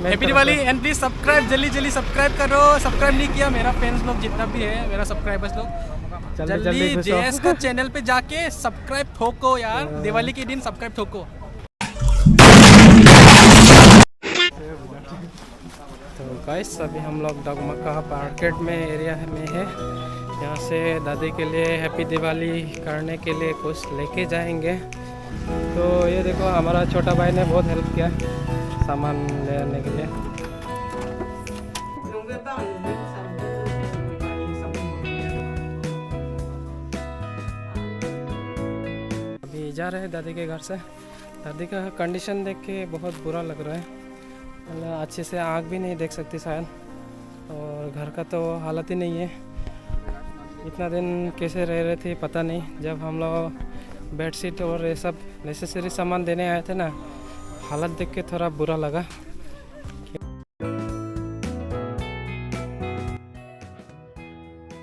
Happy Diwali and please subscribe, जल्दी subscribe करो। Subscribe नहीं किया मेरा फैंस लोग जितना भी है, मेरा सब्सक्राइबर्स लोग, जल्दी जेएस का चैनल पे जाके सब्सक्राइब ठोको यार। दिवाली के दिन सब्सक्राइब ठोको। तो गाइस अभी हम लोग डगमगा मार्केट में एरिया में है। यहाँ से दादी के लिए हैप्पी दिवाली करने के लिए कुछ लेके जाएंगे। तो ये देखो हमारा छोटा भाई ने बहुत हेल्प किया सामान ले आने के लिए। अभी जा रहे हैं दादी के घर से। दादी का कंडीशन देख के बहुत बुरा लग रहा है, मतलब अच्छे से आँख भी नहीं देख सकती शायद, और घर का तो हालत ही नहीं है। इतना दिन कैसे रह रहे थे पता नहीं। जब हम लोग बेडशीट और ये सब नेसेसरी सामान देने आए थे ना, हालत देख के थोड़ा बुरा लगा।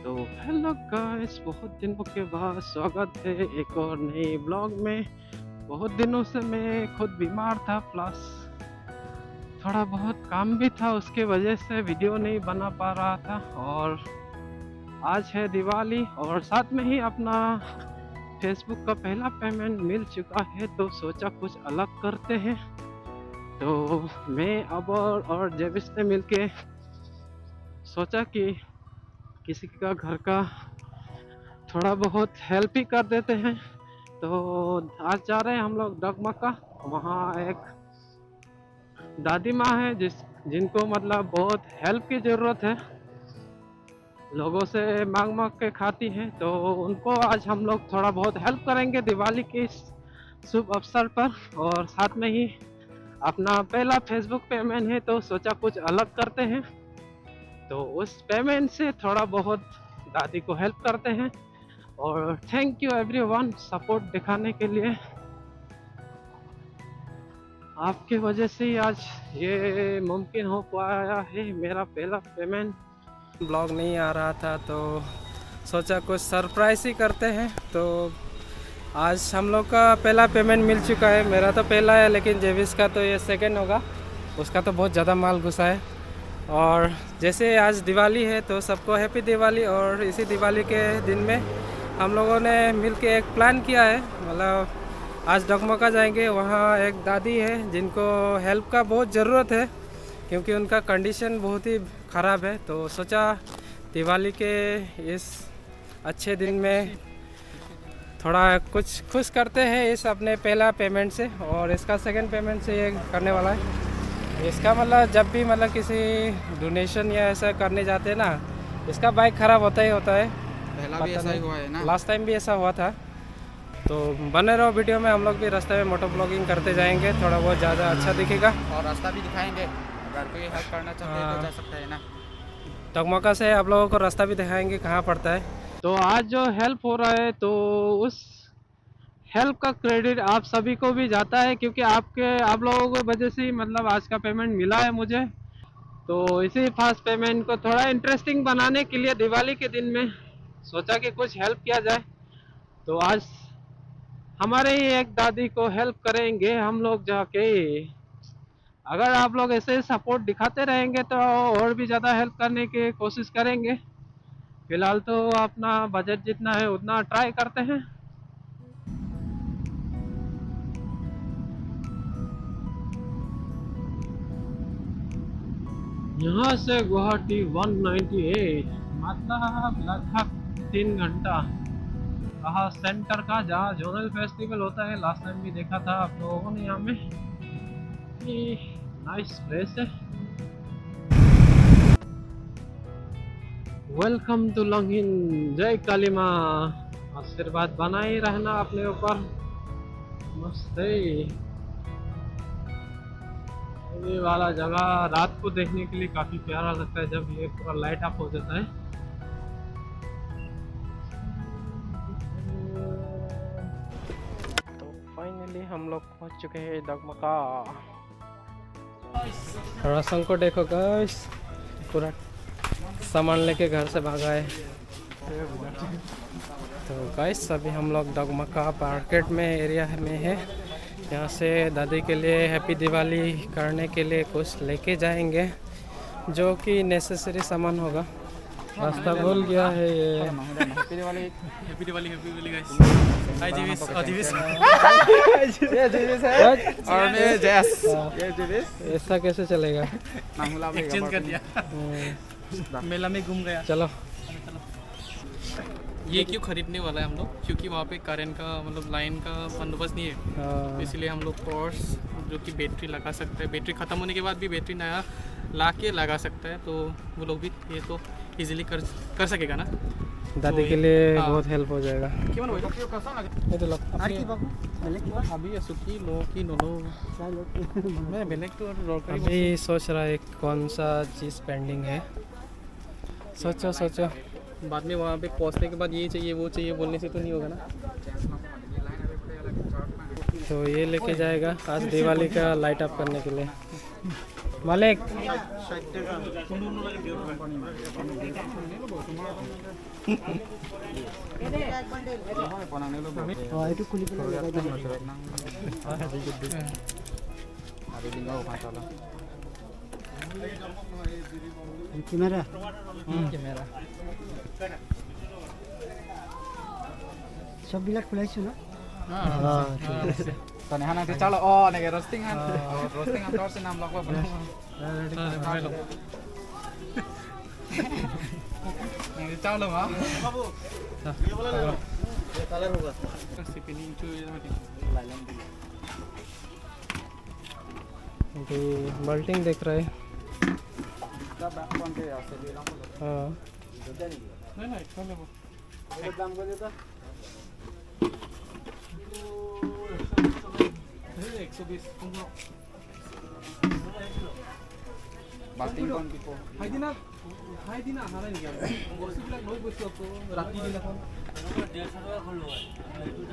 तो हेलो गाइस, बहुत दिनों के बाद स्वागत है एक और नई ब्लॉग में। बहुत दिनों से मैं खुद बीमार था, प्लस थोड़ा बहुत काम भी था, उसके वजह से वीडियो नहीं बना पा रहा था। और आज है दिवाली और साथ में ही अपना फेसबुक का पहला पेमेंट मिल चुका है, तो सोचा कुछ अलग करते हैं। तो मैं अब और जेबिस ने मिलके सोचा कि किसी का घर का थोड़ा बहुत हेल्प ही कर देते हैं। तो आज जा रहे हैं हम लोग डगमगा। वहाँ एक दादी माँ है जिनको मतलब बहुत हेल्प की ज़रूरत है, लोगों से मांग मांग के खाती हैं। तो उनको आज हम लोग थोड़ा बहुत हेल्प करेंगे दिवाली के इस शुभ अवसर पर। और साथ में ही अपना पहला फेसबुक पेमेंट है, तो सोचा कुछ अलग करते हैं। तो उस पेमेंट से थोड़ा बहुत दादी को हेल्प करते हैं। और थैंक यू एवरीवन सपोर्ट दिखाने के लिए। आपके वजह से ही आज ये मुमकिन हो पाया है मेरा पहला पेमेंट। ब्लॉग नहीं आ रहा था तो सोचा कुछ सरप्राइज ही करते हैं। तो आज हम लोग का पहला पेमेंट मिल चुका है। मेरा तो पहला है, लेकिन जेविस का तो ये सेकंड होगा। उसका तो बहुत ज़्यादा माल घुसा है। और जैसे आज दिवाली है तो सबको हैप्पी दिवाली। और इसी दिवाली के दिन में हम लोगों ने मिलके एक प्लान किया है, मतलब आज डगमगा जाएंगे। वहाँ एक दादी है जिनको हेल्प का बहुत ज़रूरत है, क्योंकि उनका कंडीशन बहुत ही ख़राब है। तो सोचा दिवाली के इस अच्छे दिन में थोड़ा कुछ खुश करते हैं इस अपने पहला पेमेंट से। और इसका सेकंड पेमेंट से ये करने वाला है। इसका मतलब जब भी मतलब किसी डोनेशन या ऐसा करने जाते हैं ना, इसका बाइक ख़राब होता ही होता है। पहला भी ऐसा ही हुआ है ना, लास्ट टाइम भी ऐसा हुआ था। तो बने रहो वीडियो में। हम लोग भी रास्ते में मोटो ब्लॉगिंग करते जाएंगे, थोड़ा बहुत ज़्यादा अच्छा दिखेगा। और रास्ता भी दिखाएंगे, अगर कोई हेल्प करना चाहते हैं तो जा सकता है ना। डगमगा से आप लोगों को रास्ता भी दिखाएंगे कहाँ पड़ता है। तो आज जो हेल्प हो रहा है, तो उस हेल्प का क्रेडिट आप सभी को भी जाता है, क्योंकि आप लोगों की वजह से ही मतलब आज का पेमेंट मिला है मुझे। तो इसी फास्ट पेमेंट को थोड़ा इंटरेस्टिंग बनाने के लिए दिवाली के दिन में सोचा कि कुछ हेल्प किया जाए। तो आज हमारे ही एक दादी को हेल्प करेंगे हम लोग जाके। अगर आप लोग ऐसे सपोर्ट दिखाते रहेंगे तो और भी ज़्यादा हेल्प करने की कोशिश करेंगे। फिलहाल तो अपना बजट जितना है उतना ट्राई करते हैं। यहाँ से गुवाहाटी 198, मतलब लगभग 3 घंटा। कहा सेंटर का, जहाँ जोनल फेस्टिवल होता है। लास्ट टाइम भी देखा था आप लोगों ने यहाँ में। नाइस प्लेस है। वेलकम टू लंगिन। जय काली माँ, आशीर्वाद बना ही रहना अपने ऊपर। मस्त है ये वाला जगह। रात को देखने के लिए काफी प्यारा लगता है जब ये पूरा लाइट अप हो जाता है। तो फाइनली हम लोग पहुंच चुके हैं डगमगा। राशन को देखो गाइस, पूरा सामान लेके घर से भागा है। तो गाइस अभी हम लोग डगमगा मार्केट में एरिया में है। यहाँ से दादी के लिए हैप्पी दिवाली करने के लिए कुछ लेके जाएंगे, जो कि नेसेसरी सामान होगा। रास्ता भूल गया है ये। Happy Diwali. Happy Diwali guys. Hi जीविस और जीविस। ये जीविस है और मैं जैस। ये जीविस। ऐसा कैसे चलेगा? एक्सचेंज कर दिया। मेला में घूम गया। चलो। ये क्यों खरीदने वाला है हम लोग, क्योंकि वहाँ पे करेंट का मतलब लाइन का बंदोबस्त नहीं है, तो इसलिए हम लोग टॉर्च जो कि बैटरी लगा सकते हैं, बैटरी ख़त्म होने के बाद भी बैटरी नया ला के लगा सकता है, तो वो लोग भी ये तो इजीली कर सकेगा ना। दादी तो के लिए हाँ। बहुत हेल्प हो जाएगा। किमान भाई क्यों कैसा लगे ये तो लग अभी सुखी लो कि नो लो मैं बेलेग तो दरकारी अभी सोच रहा है कौन सा चीज़ पेंडिंग है। सोचो सोचो। बाद में वहाँ पे पहुँचने के बाद ये चाहिए वो चाहिए बोलने से तो नहीं होगा ना। तो ये लेके जाएगा आज दिवाली का लाइट अप करने के लिए। मालिक कैमरा कैमरा सबবিলাক খুলাইছো ন Tadi hana di calo oh nih roastingan. Roastingan terus enam blok apa? Nih di calo mah. अभी मल्टिंग देख रहे हैं। हाँ Bating kon tipo. Hai dina harai নি বস্তুবিলাক লৈ গৈছো আকৌ ৰাতি দিনাখন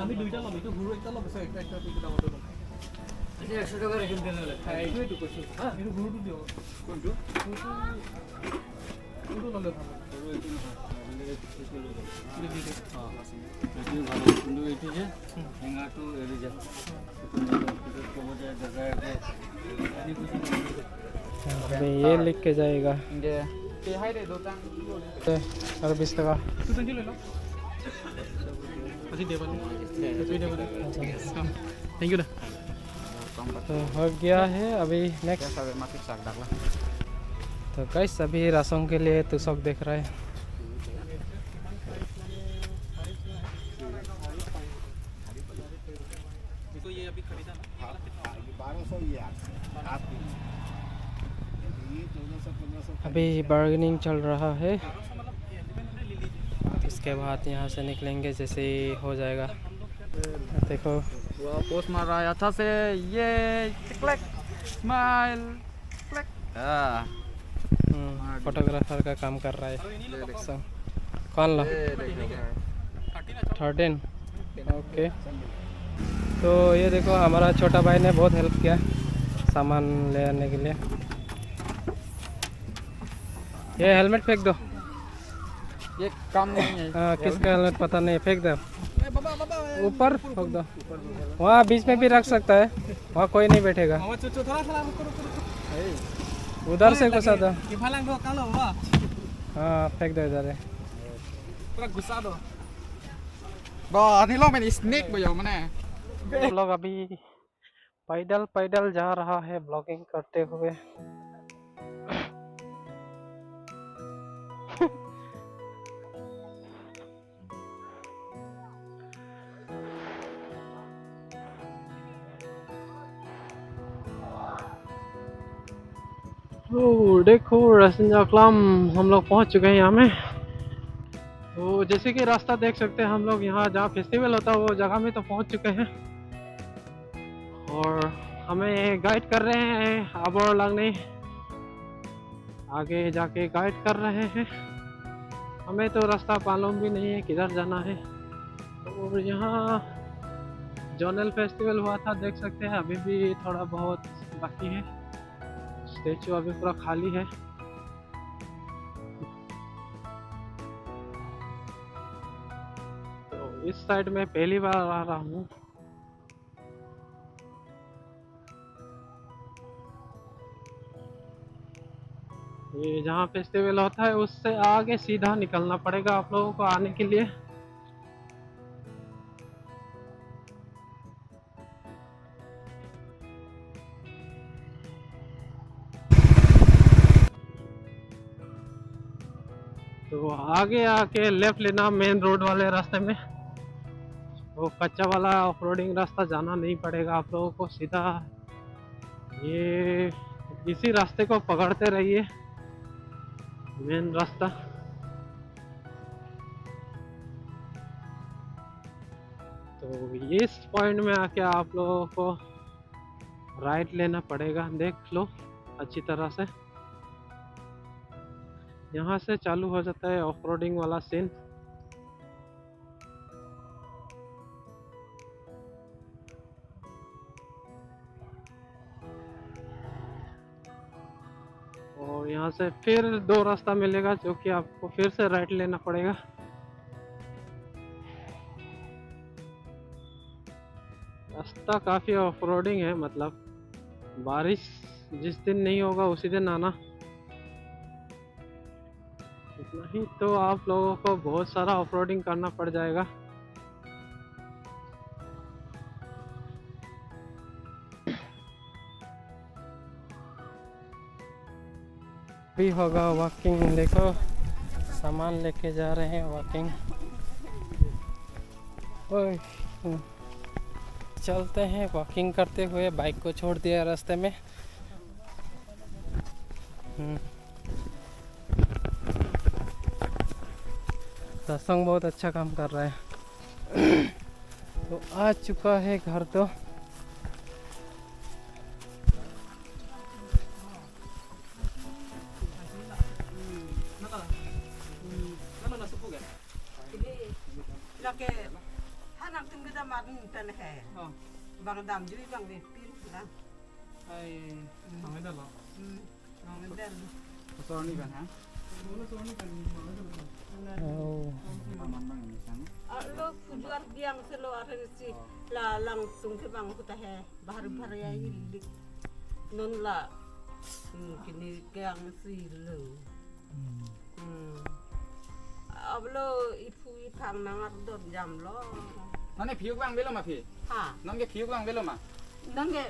আমি দুইটা ল'ম, এইটো ঘূৰো একটা ল'ম, একটা দুইটা দামতে ল'ম। 100 টাকা রেখে দেন হলে এইটোৱেইটো কৈছো হা, এইটো ঘূৰোটো দিওঁ। কোনটো ল'লে ভাল अभी ये लिख के जाएगा। Nggih. Ki hai deh dotang. और 20 टका। तू टेंशन ले लो ਅਸੀਂ ਦੇ ਵਾਲੇ ਤੁਸੀਂ ਦੇ ਵਾਲੇ ਹਾਂ थैंक यू ना। तो हो गया है अभी next. Sampai masuk sagdak lah. तो गाइस अभी राशन के लिए तुषक देख रहा है। तो ये अभी खरीदा ना 1200 ये आपकी अभी बार्गेनिंग चल रहा है। इसके बाद यहाँ से निकलेंगे जैसे ही हो जाएगा। देखो Wah, pos marah ya atas ye klek smile klek. Ah. Photographer का काम कर रहा है। कौन लो 13 ओके। तो ये देखो हमारा छोटा भाई ने बहुत हेल्प किया सामान ले आने के लिए। ये हेलमेट फेंक दो। ये काम नहीं है। हाँ किसका हेलमेट पता नहीं, फेंक दो ऊपर, फेंक दो। वहाँ बीच में भी रख सकता है, वहाँ कोई नहीं बैठेगा। उधर से घुसा दो। हाँ फेंक दो इधर। Bah, ini lo main snake boyo mana? हम लोग अभी पैदल पैदल जा रहा है ब्लॉगिंग करते हुए। देखो रसंजा क्लम हम लोग पहुंच चुके हैं यहाँ में। तो जैसे कि रास्ता देख सकते हैं हम लोग यहाँ जहाँ फेस्टिवल होता है वो जगह में तो पहुंच चुके हैं, और हमें गाइड कर रहे हैं आबोर लगने आगे जाके गाइड कर रहे हैं। हमें तो रास्ता मालूम भी नहीं है किधर जाना है। और यहाँ जोनल फेस्टिवल हुआ था, देख सकते हैं अभी भी थोड़ा बहुत बाकी है। स्टेचू अभी पूरा खाली है। तो इस साइड में पहली बार आ रहा हूँ। ये जहाँ फेस्टिवल होता है उससे आगे सीधा निकलना पड़ेगा आप लोगों को आने के लिए। तो आगे आके लेफ्ट लेना मेन रोड वाले रास्ते में। वो कच्चा वाला ऑफ रोडिंग रास्ता जाना नहीं पड़ेगा आप लोगों को, सीधा ये इसी रास्ते को पकड़ते रहिए, मेन रास्ता। तो ये इस पॉइंट में आके आप लोगों को राइट लेना पड़ेगा, देख लो अच्छी तरह से। यहाँ से चालू हो जाता है ऑफ रोडिंग वाला सीन। और यहाँ से फिर दो रास्ता मिलेगा जो कि आपको फिर से राइट लेना पड़ेगा। रास्ता काफ़ी ऑफ रोडिंग है, मतलब बारिश जिस दिन नहीं होगा उसी दिन आना। इतना ही तो आप लोगों को बहुत सारा ऑफ रोडिंग करना पड़ जाएगा। भी होगा वॉकिंग, देखो सामान लेके जा रहे हैं वॉकिंग। ओए चलते हैं वॉकिंग करते हुए, बाइक को छोड़ दिया रास्ते में। सत्संग बहुत अच्छा काम कर रहा है। तो आ चुका है घर तो। Laki hanap tung kita marin tan है bang dam जुई bang वे पीर ना lo tujuan yang selo ada si la langsung ke bang kita है bahar bahar ya hilik non la kini yang si lo अब लो इफू इफांग नंगर दोन जम लो नने फिउ बांग बेलो मा फि हाँ नंगे फिउ बांग बेलो मा नंगे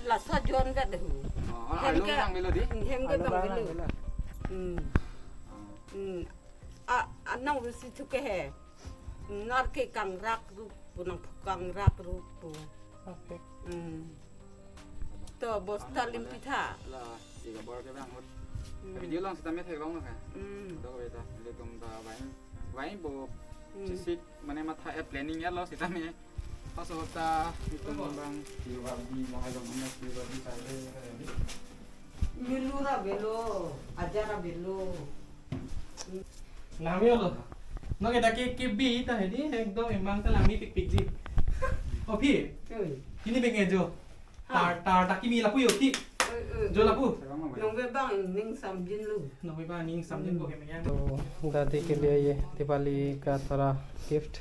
लासा जोन का दहु आलू बांग बेलो दी hem ke bang belo a nang si thu ke he nar ke kang rak ru punang kang rak ru pu to bosta limpitha la tiga bor ke bang video long kita met bang ka do beta lekom ta vai bo sisik mane matha e planning ya lo kita me pas hota itu bang tiwa di mahal bang tiwa di sai milura belo ajara belo Lami lo. No kita ke bi ta he di ekdom emang ta lami pik pik ji. Oh pi. Ini pengen jo. Tar ta kimi lapu yo ki. Jo lapu. nong ve bang ning sam jin lu No ba ning samjin ko ke me तो दादी के लिए ये दिवाली का थोड़ा gift.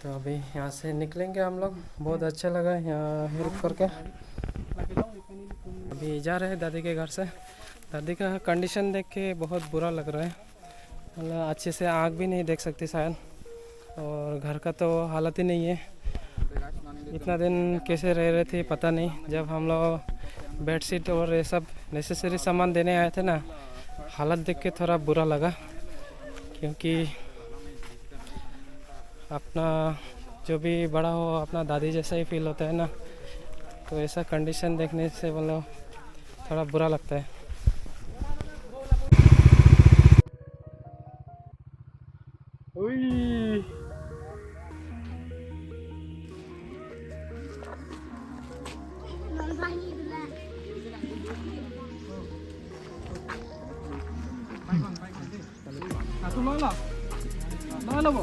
तो अभी यहाँ से निकलेंगे हम लोग। बहुत अच्छा लगा यहाँ रुक करके। अभी जा रहे हैं दादी के घर से। दादी का कंडीशन देख के बहुत बुरा लग रहा है, मतलब अच्छे से आँख भी नहीं देख सकती शायद, और घर का तो हालत ही नहीं है। इतना दिन कैसे रह रहे थे पता नहीं। जब हम लोग बेडशीट और ये सब नेसेसरी सामान देने आए थे ना, हालत देख के थोड़ा बुरा लगा, क्योंकि अपना जो भी बड़ा हो अपना दादी जैसा ही फील होता है ना, तो ऐसा कंडीशन देखने से मतलब थोड़ा बुरा लगता है। Aku lo. Lo bo.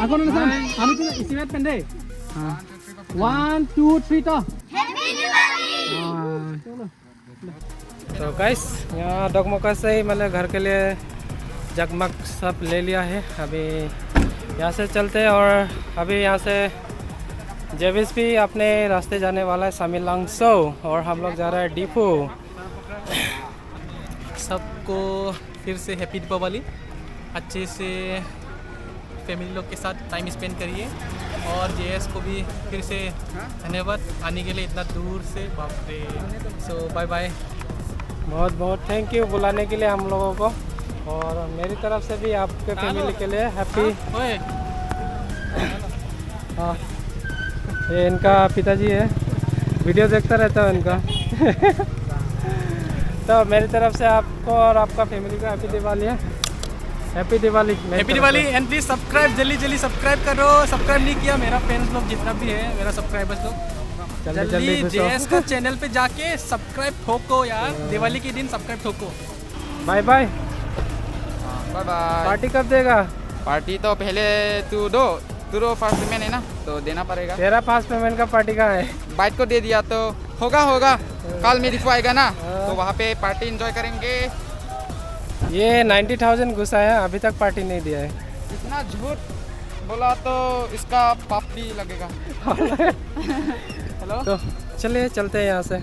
Aku nang san. Anu tu isi met pendek. 1 2 3 to. तो गाइस यहाँ डगमगा से ही मतलब घर के लिए जगमग सब ले लिया है। अभी यहाँ से चलते हैं और अभी यहाँ से जेविस भी अपने रास्ते जाने वाला है सामिलांगसो और हम लोग जा रहे हैं डीपू। सबको फिर से हैप्पी दीपावली। अच्छे से फैमिली लोग के साथ टाइम स्पेंड करिए और जेएस को भी फिर से धन्यवाद आने के लिए इतना दूर से, बाप रे। सो बाय बाय। बहुत बहुत थैंक यू बुलाने के लिए हम लोगों को, और मेरी तरफ से भी आपके फैमिली के लिए हैप्पी। ओए हाँ, ये इनका पिताजी है, वीडियो देखता रहता है इनका। तो मेरी तरफ से आपको और आपका फैमिली को हैप्पी दिवाली है। Happy Diwali. Happy Diwali and please subscribe, जल्दी जल्दी सब्सक्राइब करो। सब्सक्राइब नहीं किया मेरा फ्रेंड्स लोग जितना भी है, मेरा सब्सक्राइबर्स लोग, जल्दी जेएस का चैनल पे जाके सब्सक्राइब ठोको यार। दिवाली के दिन सब्सक्राइब ठोको। Bye bye. Bye bye. Party कब देगा? पार्टी तो पहले तू दो फर्स्ट पेमेंट है ना, तो देना पड़ेगा। तेरा फास्ट पेमेंट का पार्टी कहाँ है? बाइक को दे दिया तो होगा। कल मेरी को आएगा ना, तो वहाँ पे पार्टी एंजॉय करेंगे। ये 90,000 घुसा है, अभी तक पार्टी नहीं दिया है। इतना झूठ बोला तो इसका पाप भी लगेगा। हेलो तो चलिए चलते हैं यहाँ से।